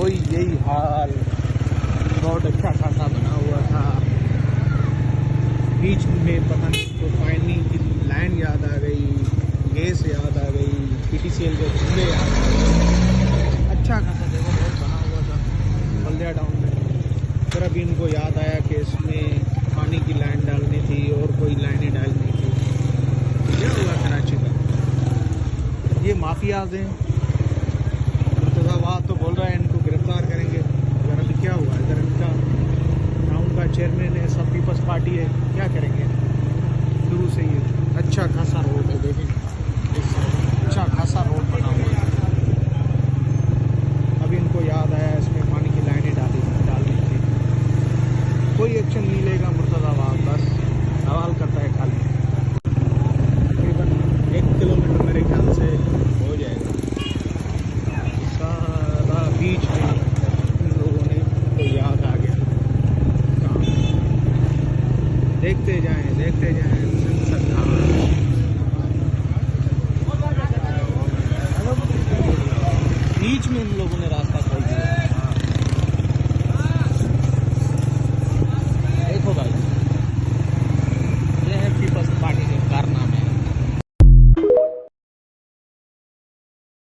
वही यही हाल, बहुत अच्छा खासा बना हुआ था। बीच में पता नहीं तो पानी की लाइन याद आ गई, गैस याद आ गई, PTCL के चूल्हे याद आ गए। अच्छा खासा देखो बहुत बना हुआ था बलदीया टाउन में। फिर अभी इनको याद आया कि इसमें पानी की लाइन डालनी थी और कोई लाइनें डालनी थी। क्या हुआ कराची का, ये माफियाज हैं। मुर्तज़ाबाद तो बोल रहा है इनको गिरफ्तार करेंगे, अगर अभी क्या हुआ है, अगर इनका टाउन का चेयरमैन है, सब पीपल्स पार्टी है, क्या करेंगे। शुरू से ही अच्छा खासा रोड है, देखें अच्छा खासा रोड बना हुआ है। अभी इनको याद आया इसमें पानी की लाइनें डालनी थी। कोई एक्शन नहीं लेगा मुर्तज़ाबाद, बस सवाल करता है खाली। तकरीबन 1 किलोमीटर मेरे ख्याल से हो जाएगा। सारा बीच में इन लोगों ने तो याद आ गया काम। देखते जाएं बीच में इन लोगों ने